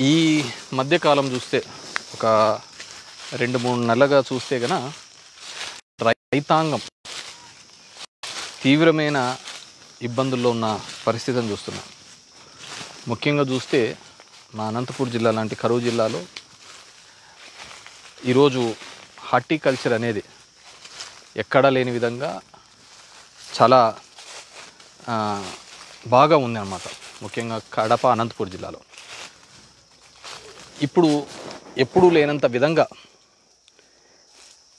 ఈ మధ్యకాలం చూస్తే ఒక 2-3 నెలలుగా చూస్తే గన రైతాంగం తీవ్రమైన ఇబ్బందుల్లో ఉన్న పరిస్థితిని చూస్తున్నాం. ముఖ్యంగా చూస్తే మా అనంతపూర్ జిల్లా లాంటి కరువు జిల్లాలో ఈరోజు హార్టికల్చర్ అనేది ఎక్కడా లేని విధంగా చాలా బాగా ఉంది అన్నమాట. ముఖ్యంగా కడప అనంతపూర్ జిల్లాలో ఇప్పుడు ఎప్పుడూ లేనంత విధంగా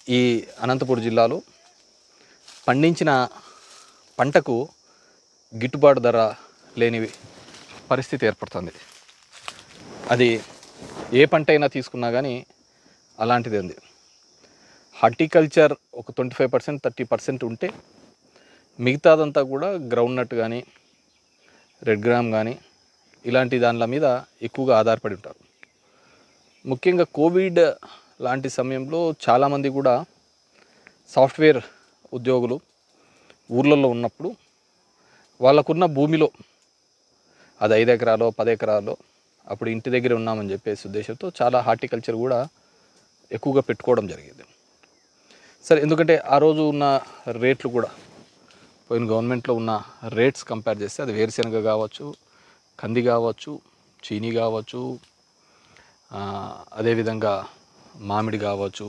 ఈ అనంతపూర్ జిల్లాలో పండించిన పంటకు గిట్టుబాటు ధర లేని పరిస్థితి ఏర్పడుతుంది. అది ఏ పంట అయినా తీసుకున్నా కానీ అలాంటిది ఉంది. హార్టికల్చర్ ఒక 25% 30% ఉంటే మిగతాదంతా కూడా గ్రౌండ్ నట్ కానీ రెడ్ గ్రామ్ కానీ ఇలాంటి దానిల మీద ఎక్కువగా ఆధారపడి ఉంటారు. ముఖ్యంగా కోవిడ్ లాంటి సమయంలో చాలామంది కూడా సాఫ్ట్వేర్ ఉద్యోగులు ఊర్లలో ఉన్నప్పుడు వాళ్ళకున్న భూమిలో అది 5 ఎకరాలో 10 ఎకరాలో అప్పుడు ఇంటి దగ్గర ఉన్నామని చెప్పేసి ఉద్దేశంతో చాలా హార్టికల్చర్ కూడా ఎక్కువగా పెట్టుకోవడం జరిగింది. సరే, ఎందుకంటే ఆ రోజు ఉన్న రేట్లు కూడా పోయిన గవర్నమెంట్లో ఉన్న రేట్స్ కంపేర్ చేస్తే అది వేరుశెనగ కావచ్చు, కంది కావచ్చు, చీనీ కావచ్చు, అదేవిధంగా మామిడి కావచ్చు,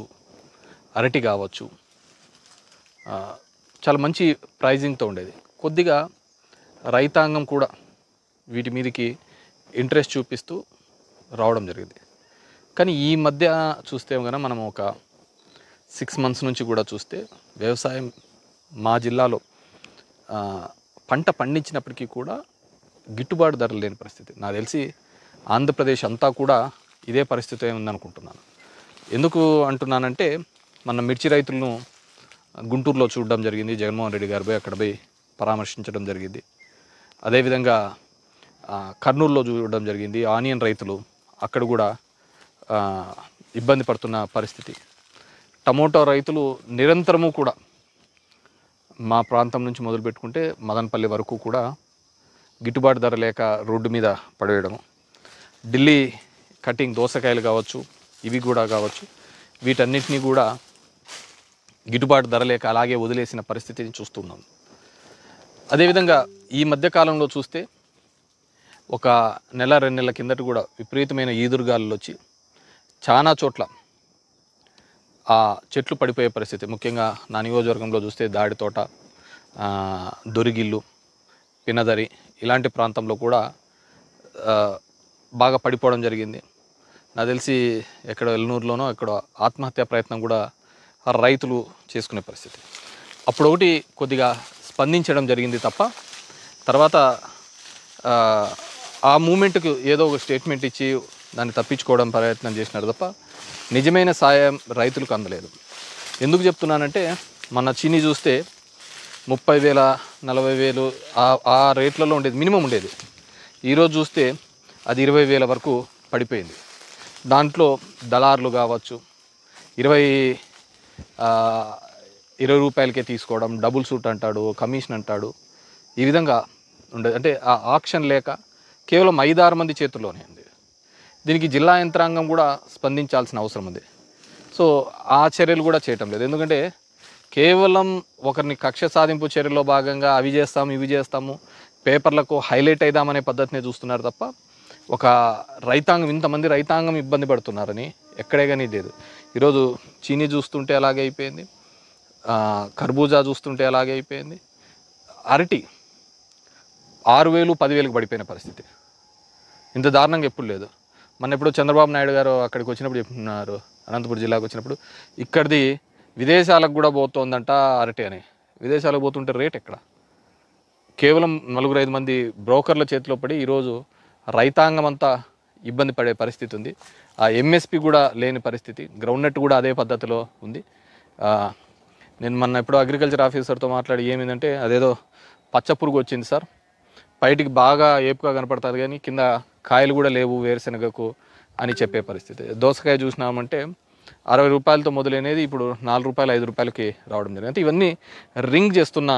అరటి కావచ్చు, చాలా మంచి ప్రైజింగ్తో ఉండేది. కొద్దిగా రైతాంగం కూడా వీటి మీదకి ఇంట్రెస్ట్ చూపిస్తూ రావడం జరిగింది. కానీ ఈ మధ్య చూస్తే కనుక మనం ఒక 6 months నుంచి కూడా చూస్తే వ్యవసాయం మా జిల్లాలో పంట పండించినప్పటికీ కూడా గిట్టుబాటు ధరలు లేని పరిస్థితి. నాకు తెలిసి ఆంధ్రప్రదేశ్ అంతా కూడా ఇదే పరిస్థితి ఉందనుకుంటున్నాను. ఎందుకు అంటున్నానంటే మన మిర్చి రైతులను గుంటూరులో చూడడం జరిగింది. జగన్మోహన్ రెడ్డి గారు అక్కడ పోయి పరామర్శించడం జరిగింది. అదేవిధంగా కర్నూలులో చూడడం జరిగింది. ఆనియన్ రైతులు అక్కడ కూడా ఇబ్బంది పడుతున్న పరిస్థితి. టమోటా రైతులు నిరంతరము కూడా మా ప్రాంతం నుంచి మొదలు పెట్టుకుంటే మదనపల్లి వరకు కూడా గిట్టుబాటు ధర లేక రోడ్డు మీద పడవేయడము, ఢిల్లీ కటింగ్ దోసకాయలు కావచ్చు, ఇవి కూడా కావచ్చు, వీటన్నిటినీ కూడా గిట్టుబాటు ధర లేక అలాగే వదిలేసిన పరిస్థితిని చూస్తున్నాం. అదేవిధంగా ఈ మధ్యకాలంలో చూస్తే ఒక 1-2 నెలల కిందట కూడా విపరీతమైన ఈదురుగాలులు వచ్చి చాలా చోట్ల ఆ చెట్లు పడిపోయే పరిస్థితి. ముఖ్యంగా నా నియోజకవర్గంలో చూస్తే దాడితోట, దొరిగిల్లు, పినదరి ఇలాంటి ప్రాంతంలో కూడా బాగా పడిపోవడం జరిగింది. నాకు తెలిసి ఎక్కడ ఎల్నూరులోనో ఎక్కడ ఆత్మహత్యా ప్రయత్నం కూడా రైతులు చేసుకునే పరిస్థితి. అప్పుడు ఒకటి కొద్దిగా స్పందించడం జరిగింది తప్ప తర్వాత ఆ మూమెంట్కి ఏదో ఒక స్టేట్మెంట్ ఇచ్చి దాన్ని తప్పించుకోవడం ప్రయత్నం చేసినారు తప్ప నిజమైన సాయం రైతులకు అందలేదు. ఎందుకు చెప్తున్నానంటే మన చీనీ చూస్తే 30,000 40,000 ఆ రేట్లలో ఉండేది, మినిమం ఉండేది. ఈరోజు చూస్తే అది 20,000 వరకు పడిపోయింది. దాంట్లో దళారులు కావచ్చు 20 రూపాయలకే తీసుకోవడం, డబుల్ సూట్ అంటాడు, కమిషన్ అంటాడు, ఈ విధంగా ఉండేది. అంటే ఆ ఆక్షన్ లేక కేవలం 5-6 మంది చేతుల్లోనే ఉంది. దీనికి జిల్లా యంత్రాంగం కూడా స్పందించాల్సిన అవసరం ఉంది. సో ఆ చర్యలు కూడా చేయటం లేదు. ఎందుకంటే కేవలం ఒకరిని కక్ష సాధింపు చర్యలో భాగంగా అవి చేస్తాము ఇవి చేస్తాము పేపర్లకు హైలైట్ అయిదామనే పద్ధతిని చూస్తున్నారు తప్ప ఒక రైతాంగం, ఇంతమంది రైతాంగం ఇబ్బంది పడుతున్నారని ఎక్కడే కానీ లేదు. ఈరోజు చీనీ చూస్తుంటే అలాగే అయిపోయింది, కర్బూజా చూస్తుంటే అలాగే అయిపోయింది, అరటి 6,000 10,000కి పడిపోయిన పరిస్థితి. ఇంత దారుణంగా ఎప్పుడు లేదు. మన ఎప్పుడు చంద్రబాబు నాయుడు గారు అక్కడికి వచ్చినప్పుడు చెప్తున్నారు, అనంతపురం జిల్లాకు వచ్చినప్పుడు ఇక్కడిది విదేశాలకు కూడా పోతుందంట అరటి అని. విదేశాలకు పోతుంటే రేట్ ఎక్కడ? కేవలం 4-5 మంది బ్రోకర్ల చేతిలో పడి ఈరోజు రైతాంగం అంతా ఇబ్బంది పడే పరిస్థితి ఉంది. ఆ ఎంఎస్పి కూడా లేని పరిస్థితి, గ్రౌండ్ నట్ కూడా అదే పద్ధతిలో ఉంది. నేను మొన్న ఎప్పుడో అగ్రికల్చర్ ఆఫీసర్తో మాట్లాడి ఏమిందంటే అదేదో పచ్చ పురుగు వచ్చింది సార్, బయటికి బాగా ఏపుగా కనపడుతుంది కానీ కింద కాయలు కూడా లేవు వేరుశెనగకు అని చెప్పే పరిస్థితి. దోసకాయ చూసినామంటే 60 రూపాయలతో మొదలైనది ఇప్పుడు 4 రూపాయలు 5 రూపాయలకి రావడం జరిగింది. అంటే ఇవన్నీ రింగ్ చేస్తున్న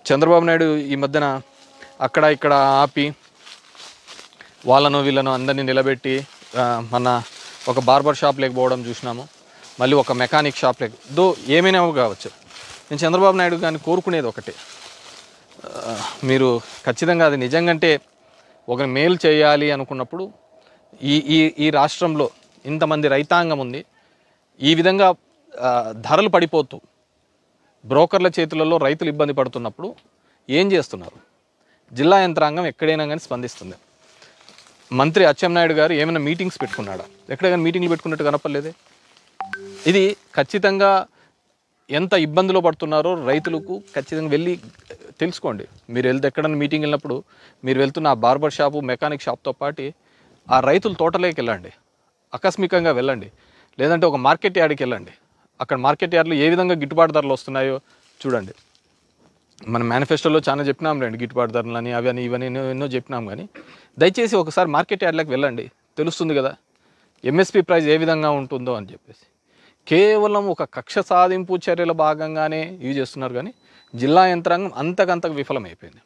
చంద్రబాబు నాయుడు ఈ మధ్యన అక్కడ ఇక్కడ ఆపి వాళ్ళను వీళ్ళను అందరినీ నిలబెట్టి మన ఒక బార్బర్ షాప్ లేకపోవడం చూసినాము, మళ్ళీ ఒక మెకానిక్ షాప్ దో ఏమైనా కావచ్చు. నేను చంద్రబాబు నాయుడు గారిని కోరుకునేది ఒకటే, మీరు ఖచ్చితంగా అది నిజంగంటే ఒక మేలు చేయాలి అనుకున్నప్పుడు ఈ ఈ ఈ రాష్ట్రంలో ఇంతమంది రైతాంగం ఉంది, ఈ విధంగా ధరలు పడిపోతూ బ్రోకర్ల చేతులలో రైతులు ఇబ్బంది పడుతున్నప్పుడు ఏం చేస్తున్నారు? జిల్లా యంత్రాంగం ఎక్కడైనా కానీ స్పందిస్తుంది. మంత్రి అచ్చెన్నాయుడు గారు ఏమైనా మీటింగ్స్ పెట్టుకున్నాడా? ఎక్కడ కానీ మీటింగ్లు పెట్టుకున్నట్టు కనపడలేదే. ఇది ఖచ్చితంగా ఎంత ఇబ్బందులు పడుతున్నారో రైతులకు ఖచ్చితంగా వెళ్ళి తెలుసుకోండి. మీరు ఎక్కడన్నా మీటింగ్ వెళ్ళినప్పుడు మీరు వెళ్తున్న ఆ బార్బర్ షాపు, మెకానిక్ షాప్తో పాటు ఆ రైతుల తోటలోకి వెళ్ళండి, ఆకస్మికంగా వెళ్ళండి, లేదంటే ఒక మార్కెట్ యార్డ్కి వెళ్ళండి. అక్కడ మార్కెట్ యార్డ్లో ఏ విధంగా గిట్టుబాటు ధరలు వస్తున్నాయో చూడండి. మన మేనిఫెస్టోలో చాలా చెప్పినాం రండి, గిట్టుబాటు ధరలని అవి అని ఇవన్నీ ఎన్నో చెప్పినాం. కానీ దయచేసి ఒకసారి మార్కెట్ యార్డ్లోకి వెళ్ళండి, తెలుస్తుంది కదా ఎంఎస్పి ప్రైస్ ఏ విధంగా ఉంటుందో అని చెప్పేసి. కేవలం ఒక కక్ష సాధింపు చర్యల భాగంగానే ఇవి చేస్తున్నారు. కానీ జిల్లా యంత్రాంగం అంతకంతకు విఫలమైపోయింది.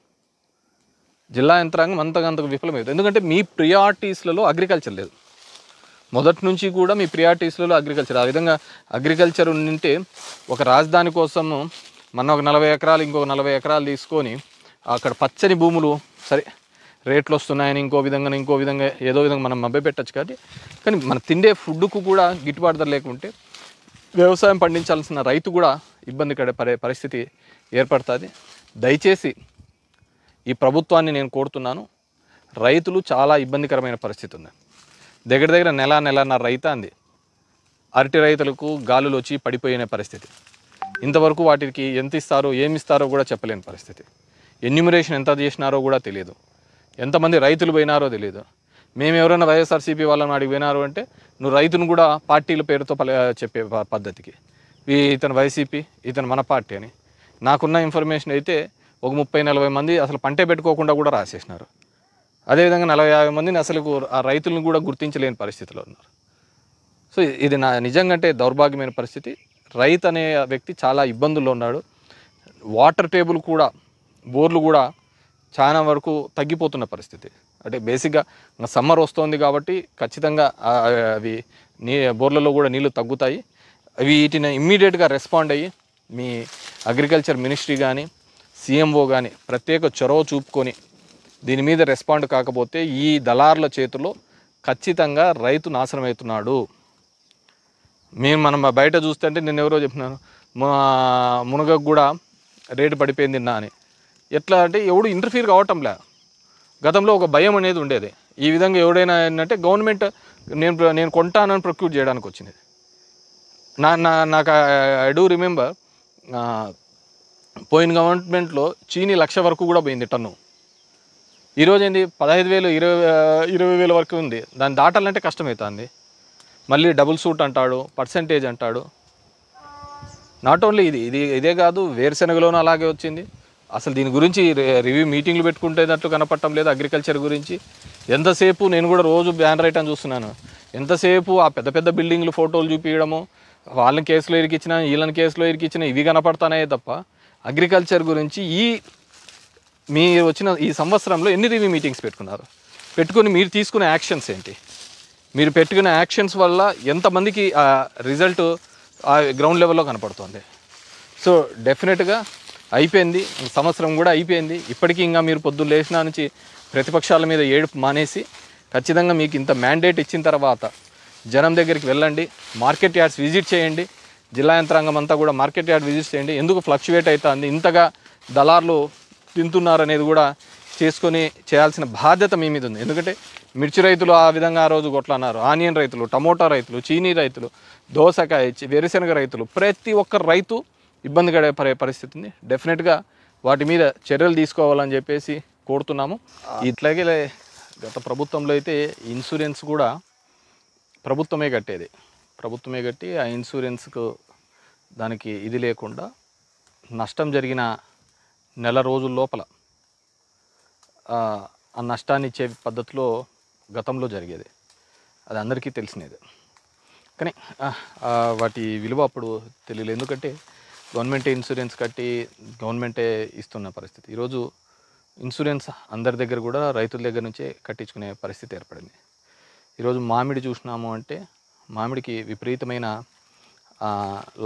జిల్లా యంత్రాంగం అంతకంతకు విఫలమైపోయింది. ఎందుకంటే మీ ప్రియారిటీస్లలో అగ్రికల్చర్ లేదు. మొదటి నుంచి కూడా మీ ప్రియారిటీస్లలో అగ్రికల్చర్. ఆ విధంగా అగ్రికల్చర్ ఉంటే ఒక రాజధాని కోసము మన ఒక 40 ఎకరాలు ఇంకొక 40 ఎకరాలు తీసుకొని అక్కడ పచ్చని భూములు సరే రేట్లు వస్తున్నాయని ఇంకో విధంగా ఏదో విధంగా మనం మభ్యపెట్టచ్చు. కానీ మన తిండే ఫుడ్కు కూడా గిట్టుబాటు ధర లేకుంటే వ్యవసాయం పండించాల్సిన రైతు కూడా ఇబ్బంది పడే పరిస్థితి ఏర్పడుతుంది. దయచేసి ఈ ప్రభుత్వాన్ని నేను కోరుతున్నాను, రైతులు చాలా ఇబ్బందికరమైన పరిస్థితి ఉంది. దగ్గర నెలన్నర రైతాంది అరటి రైతులకు గాలులు వచ్చి పడిపోయిన పరిస్థితి. ఇంతవరకు వాటికి ఎంత ఇస్తారో ఏమి ఇస్తారో కూడా చెప్పలేని పరిస్థితి. ఎన్యూమరేషన్ ఎంత చేసినారో కూడా తెలియదు, ఎంతమంది రైతులు పోయినారో తెలియదు. మేము ఎవరైనా వైఎస్ఆర్సీపీ వాళ్ళని అడిగి పోయినారు అంటే నువ్వు రైతును కూడా పార్టీల పేరుతో చెప్పే పద్ధతికి ఇతను వైసీపీ ఇతను మన పార్టీ అని. నాకున్న ఇన్ఫర్మేషన్ అయితే ఒక 30-40 మంది అసలు పంటే పెట్టుకోకుండా కూడా రాసేసినారు. అదేవిధంగా 40-50 మందిని అసలు ఆ రైతులను కూడా గుర్తించలేని పరిస్థితిలో ఉన్నారు. సో ఇది నిజంగా అంటే దౌర్భాగ్యమైన పరిస్థితి. రైతు అనే వ్యక్తి చాలా ఇబ్బందుల్లో ఉన్నాడు. వాటర్ టేబుల్ కూడా, బోర్లు కూడా చాలా వరకు తగ్గిపోతున్న పరిస్థితి. అంటే బేసిక్గా సమ్మర్ వస్తుంది కాబట్టి ఖచ్చితంగా అవి బోర్లలో కూడా నీళ్లు తగ్గుతాయి. వీటిని ఇమ్మీడియట్గా రెస్పాండ్ అయ్యి మీ అగ్రికల్చర్ మినిస్ట్రీ కానీ సీఎంఓ కానీ ప్రత్యేక చొరవ చూపుకొని దీని మీద రెస్పాండ్ కాకపోతే ఈ దళారుల చేతిలో ఖచ్చితంగా రైతు నాశనం అవుతున్నాడు. మనం బయట చూస్తుంటే నేను ఎవరో చెప్పినాను, మునగకు కూడా రేటు పడిపోయింది నిన్న అని. ఎట్లా అంటే ఎవడు ఇంటర్ఫీర్ కావటంలే. గతంలో ఒక భయం అనేది ఉండేది. ఈ విధంగా ఎవడైనా ఏంటంటే గవర్నమెంట్ నేను కొంటానని ప్రొక్యూర్ చేయడానికి వచ్చింది. నాకు ఐ డూ రిమెంబర్ పోయిన గవర్నమెంట్లో చీనీ 1,00,000 వరకు కూడా పోయింది టన్ను. ఈరోజు ఏంది 15,000 20,000 వరకు ఉంది. దాన్ని దాటాలంటే కష్టమవుతుంది. మళ్ళీ డబుల్ సూట్ అంటాడు, పర్సెంటేజ్ అంటాడు. నాట్ ఓన్లీ ఇదే కాదు, వేరుశెనగలోనూ అలాగే వచ్చింది. అసలు దీని గురించి రివ్యూ మీటింగ్లు పెట్టుకుంటేనట్లు కనపడటం లేదు. అగ్రికల్చర్ గురించి ఎంతసేపు నేను కూడా రోజు బ్యానర్ ఐటమ్ చూస్తున్నాను. ఎంతసేపు ఆ పెద్ద పెద్ద బిల్డింగ్లు ఫోటోలు చూపించడము, వాళ్ళని కేసులో ఇరికిచ్చినా వీళ్ళని కేసులో ఇరికిచ్చినా ఇవి కనపడతానే తప్ప అగ్రికల్చర్ గురించి మీరు వచ్చిన ఈ సంవత్సరంలో ఎన్ని రివ్యూ మీటింగ్స్ పెట్టుకుని మీరు తీసుకునే యాక్షన్స్ ఏంటి? మీరు పెట్టుకునే యాక్షన్స్ వల్ల ఎంతమందికి రిజల్ట్ ఆ గ్రౌండ్ లెవెల్లో కనపడుతుంది. సో డెఫినెట్గా అయిపోయింది, సంవత్సరం కూడా అయిపోయింది. ఇప్పటికీ ఇంకా మీరు పొద్దున్న లేచినా నుంచి ప్రతిపక్షాల మీద ఏడుపు మానేసి ఖచ్చితంగా మీకు ఇంత మ్యాండేట్ ఇచ్చిన తర్వాత జనం దగ్గరికి వెళ్ళండి, మార్కెట్ యార్డ్స్ విజిట్ చేయండి. జిల్లా యంత్రాంగం అంతా కూడా మార్కెట్ యార్డ్ విజిట్ చేయండి. ఎందుకు ఫ్లక్చువేట్ అవుతుంది, ఇంతగా దళార్లు తింటున్నారనేది కూడా చేయాల్సిన బాధ్యత మీ మీద ఉంది. ఎందుకంటే మిర్చి రైతులు ఆ విధంగా ఆ రోజు కొట్లన్నారు, ఆనియన్ రైతులు, టమోటా రైతులు, చీనీ రైతులు, దోసకాయ, వేరుశెనగ రైతులు, ప్రతి ఒక్క రైతు ఇబ్బంది పడే పరిస్థితి ఉంది. డెఫినెట్గా వాటి మీద చర్యలు తీసుకోవాలని చెప్పేసి కోరుతున్నాము. ఇట్లాగే గత ప్రభుత్వంలో అయితే ఇన్సూరెన్స్ కూడా ప్రభుత్వమే కట్టి ఆ ఇన్సూరెన్స్కు దానికి ఇది లేకుండా నష్టం జరిగిన నెల రోజుల లోపల ఆ నష్టాన్ని ఇచ్చే పద్ధతిలో గతంలో జరిగేది. అది అందరికీ తెలిసినది. కానీ వాటి విలువ అప్పుడు తెలియలేదు. ఎందుకంటే గవర్నమెంటే ఇన్సూరెన్స్ కట్టి గవర్నమెంటే ఇస్తున్న పరిస్థితి. ఈరోజు ఇన్సూరెన్స్ అందరి దగ్గర కూడా రైతుల దగ్గర నుంచే కట్టించుకునే పరిస్థితి ఏర్పడింది. ఈరోజు మామిడి చూసినాము అంటే మామిడికి విపరీతమైన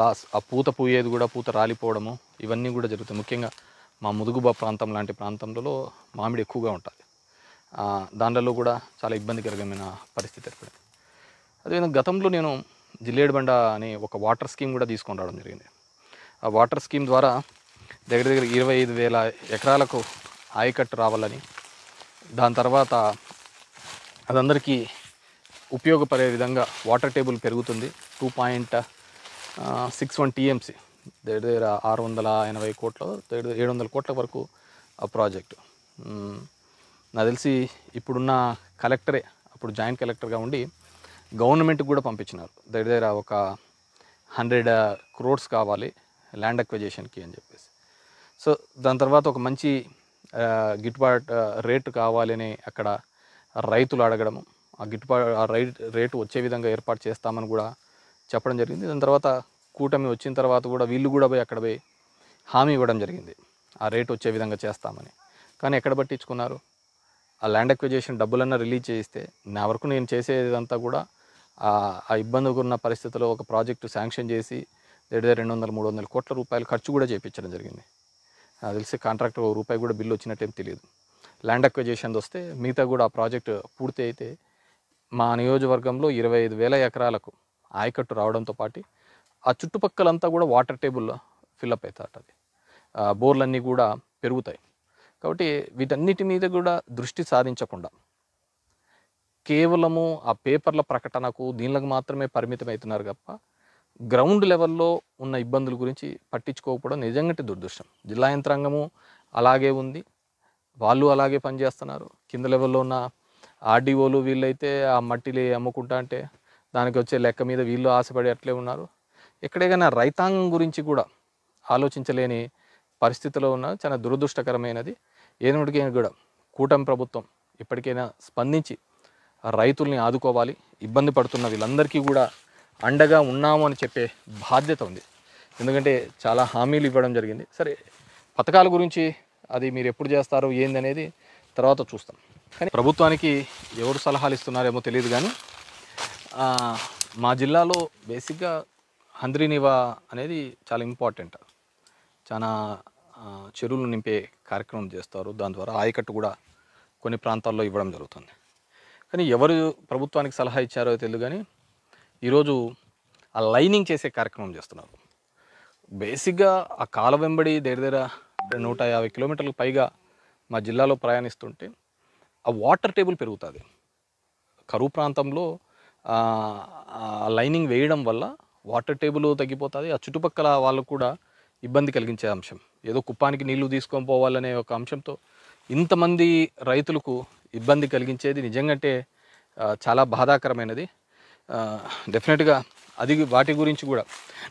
లాస్, ఆ పూత పూయేది కూడా పూత రాలిపోవడము ఇవన్నీ కూడా జరుగుతాయి. ముఖ్యంగా మా ముదుగుబ ప్రాంతం లాంటి ప్రాంతంలో మామిడి ఎక్కువగా ఉంటుంది. దాంట్లో కూడా చాలా ఇబ్బందికరమైన పరిస్థితి ఏర్పడింది. అదేవిధంగా గతంలో నేను జిల్లేడుబండ అనే ఒక వాటర్ స్కీమ్ కూడా తీసుకొని రావడం జరిగింది. ఆ వాటర్ స్కీమ్ ద్వారా దగ్గర దగ్గర 25,000 ఎకరాలకు ఆయకట్టు రావాలని, దాని తర్వాత అదందరికీ ఉపయోగపడే విధంగా వాటర్ టేబుల్ పెరుగుతుంది. 2.61 టీఎంసీ, దగ్గర దగ్గర 680 కోట్ల, దగ్గర 700 కోట్ల వరకు ఆ ప్రాజెక్టు. నాకు తెలిసి ఇప్పుడున్న కలెక్టరే అప్పుడు జాయింట్ కలెక్టర్గా ఉండి గవర్నమెంట్కి కూడా పంపించినారు. దగ్గర దగ్గర ఒక 100 crores కావాలి ల్యాండ్ అక్విజిషన్కి అని చెప్పేసి. సో దాని తర్వాత ఒక మంచి గిట్టుబాటు రేటు కావాలని అక్కడ రైతులు అడగడము, ఆ గిట్టుబాటు రేటు వచ్చే విధంగా ఏర్పాటు చేస్తామని కూడా చెప్పడం జరిగింది. దాని తర్వాత కూటమి వచ్చిన తర్వాత కూడా వీళ్ళు కూడా పోయి అక్కడ పోయి హామీ ఇవ్వడం జరిగింది, ఆ రేటు వచ్చే విధంగా చేస్తామని. కానీ ఎక్కడ పట్టించుకున్నారు? ఆ ల్యాండ్ అక్విజిషన్ డబ్బులన్నా రిలీజ్ చేయిస్తే నా వరకు నేను చేసేదంతా కూడా ఆ ఇబ్బందిగా ఉన్న పరిస్థితుల్లో ఒక ప్రాజెక్టు శాంక్షన్ చేసి దగ్గర 200-300 కోట్ల రూపాయలు ఖర్చు కూడా చేయించడం జరిగింది. నాకు తెలిసి కాంట్రాక్టర్ రూపాయి కూడా బిల్లు వచ్చినట్టేం తెలియదు. ల్యాండ్ అక్విజిషన్ వస్తే మిగతా కూడా ఆ ప్రాజెక్టు పూర్తి అయితే మా నియోజకవర్గంలో 25,000 ఎకరాలకు ఆయకట్టు రావడంతో పాటు ఆ చుట్టుపక్కలంతా కూడా వాటర్ టేబుల్ ఫిల్అప్ అవుతుంది, బోర్లన్నీ కూడా పెరుగుతాయి. కాబట్టి వీటన్నిటి మీద కూడా దృష్టి సాధించకుండా కేవలము ఆ పేపర్ల ప్రకటనకు దీనికి మాత్రమే పరిమితం అవుతున్నారు తప్ప గ్రౌండ్ లెవెల్లో ఉన్న ఇబ్బందుల గురించి పట్టించుకోకపోవడం నిజంగా దురదృష్టం. జిల్లా యంత్రాంగము అలాగే ఉంది, వాళ్ళు అలాగే పనిచేస్తున్నారు. కింద లెవెల్లో ఉన్న ఆర్డీఓలు వీళ్ళైతే ఆ మట్టిని అమ్ముకుంటా అంటే దానికి వచ్చే లెక్క మీద వీళ్ళు ఆశపడి అట్లే ఉన్నారు. ఎక్కడైనా రైతాంగం గురించి కూడా ఆలోచించలేని పరిస్థితిలో ఉన్న చాలా దురదృష్టకరమైనది. ఏనాటికైనా కూడా కూటమి ప్రభుత్వం ఇప్పటికైనా స్పందించి రైతుల్ని ఆదుకోవాలి. ఇబ్బంది పడుతున్న వీళ్ళందరికీ కూడా అండగా ఉన్నాము అని చెప్పే బాధ్యత ఉంది. ఎందుకంటే చాలా హామీలు ఇవ్వడం జరిగింది. సరే, పథకాల గురించి అది మీరు ఎప్పుడు చేస్తారు ఏందనేది తర్వాత చూస్తాం. కానీ ప్రభుత్వానికి ఎవరు సలహాలు ఇస్తున్నారేమో తెలియదు. కానీ మా జిల్లాలో బేసిక్గా హంద్రీనివా అనేది చాలా ఇంపార్టెంట్. చాలా చెరువులు నింపే కార్యక్రమం చేస్తారు. దాని ద్వారా ఆయకట్టు కూడా కొన్ని ప్రాంతాల్లో ఇవ్వడం జరుగుతుంది. కానీ ఎవరు ప్రభుత్వానికి సలహా ఇచ్చారో తెలియదు. కానీ ఈరోజు ఆ లైనింగ్ చేసే కార్యక్రమం చేస్తున్నారు. బేసిక్గా ఆ కాల వెంబడి దగ్గర 150 కిలోమీటర్లకు పైగా మా జిల్లాలో ప్రయాణిస్తుంటే ఆ వాటర్ టేబుల్ పెరుగుతుంది. కరువు ప్రాంతంలో లైనింగ్ వేయడం వల్ల వాటర్ టేబుల్ తగ్గిపోతుంది. ఆ చుట్టుపక్కల వాళ్ళకు కూడా ఇబ్బంది కలిగించే అంశం. ఏదో కుప్పానికి నీళ్లు తీసుకొని పోవాలనే ఒక అంశంతో ఇంతమంది రైతులకు ఇబ్బంది కలిగించేది నిజంగానే చాలా బాధాకరమైనది. డెఫినెట్గా అది వాటి గురించి కూడా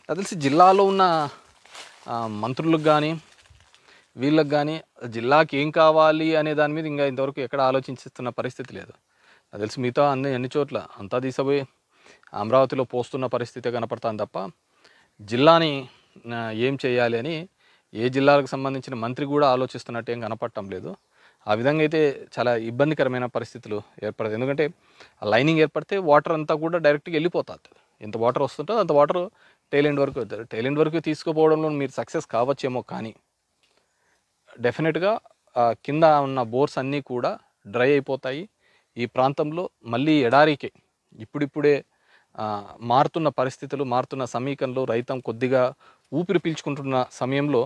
నాకు తెలిసి జిల్లాలో ఉన్న మంత్రులకు కానీ వీళ్ళకి కానీ జిల్లాకి ఏం కావాలి అనే దాని మీద ఇంకా ఇంతవరకు ఎక్కడ ఆలోచిస్తున్న పరిస్థితి లేదు. నాకు తెలిసి మిగతా అన్ని చోట్ల అంతా తీసిపోయి అమరావతిలో పోస్తున్న పరిస్థితి కనపడుతుంది తప్ప జిల్లాని ఏం చేయాలి అని ఏ జిల్లాలకు సంబంధించిన మంత్రి కూడా ఆలోచిస్తున్నట్టు ఏం కనపడటం లేదు. ఆ విధంగా అయితే చాలా ఇబ్బందికరమైన పరిస్థితులు ఏర్పడతాయి. ఎందుకంటే ఆ లైనింగ్ ఏర్పడితే వాటర్ అంతా కూడా డైరెక్ట్గా వెళ్ళిపోతుంది. ఎంత వాటర్ వస్తుందో అంత వాటర్ టైలెండ్ వరకు వెళ్తారు. టైలెండ్ వరకు తీసుకుపోవడంలో మీరు సక్సెస్ కావచ్చేమో, కానీ డెఫినెట్గా కింద ఉన్న బోర్స్ అన్నీ కూడా డ్రై అయిపోతాయి. ఈ ప్రాంతంలో మళ్ళీ ఎడారికే ఇప్పుడిప్పుడే మారుతున్న పరిస్థితులు, మారుతున్న సమీకరణలో రైతం కొద్దిగా ఊపిరి పీల్చుకుంటున్న సమయంలో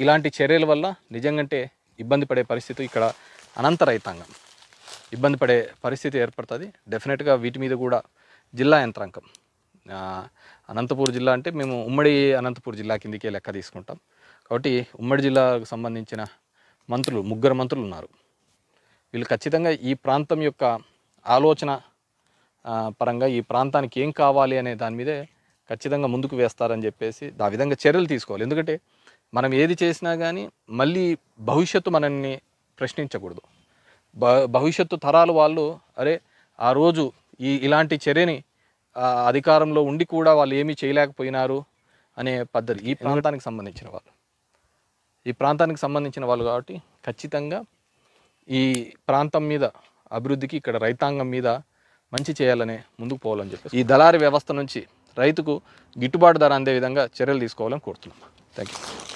ఇలాంటి చర్యల వల్ల నిజంగానే ఇబ్బంది పడే పరిస్థితి, ఇక్కడ అనంత రైతాంగం ఇబ్బంది పడే పరిస్థితి ఏర్పడుతుంది. డెఫినెట్గా వీటి మీద కూడా జిల్లా యంత్రాంగం, అనంతపూర్ జిల్లా అంటే మేము ఉమ్మడి అనంతపూర్ జిల్లా కిందికే లెక్క తీసుకుంటాం. కాబట్టి ఉమ్మడి జిల్లాకు సంబంధించిన మంత్రులు 3 మంత్రులు ఉన్నారు. వీళ్ళు ఖచ్చితంగా ఈ ప్రాంతం యొక్క ఆలోచన పరంగా ఈ ప్రాంతానికి ఏం కావాలి అనే దాని మీదే ఖచ్చితంగా ముందుకు వేస్తారని చెప్పేసి ఆ విధంగా చర్యలు తీసుకోవాలి. ఎందుకంటే మనం ఏది చేసినా కానీ మళ్ళీ భవిష్యత్తు మనల్ని ప్రశ్నించకూడదు. భవిష్యత్తు తరాలు వాళ్ళు అరే ఆ రోజు ఇలాంటి చర్యని అధికారంలో ఉండి కూడా వాళ్ళు ఏమీ చేయలేకపోయినారు అనే పద్ధతి ఈ ప్రాంతానికి సంబంధించిన వాళ్ళు. ఈ ప్రాంతానికి సంబంధించిన వాళ్ళు కాబట్టి ఖచ్చితంగా ఈ ప్రాంతం మీద అభివృద్ధికి ఇక్కడ రైతాంగం మీద మంచి చేయాలనే ముందుకు పోవాలని చెప్పి ఈ దళారీ వ్యవస్థ నుంచి రైతుకు గిట్టుబాటు ధర అందే విధంగా చర్యలు తీసుకోవాలని కోరుతున్నాం. Thank you.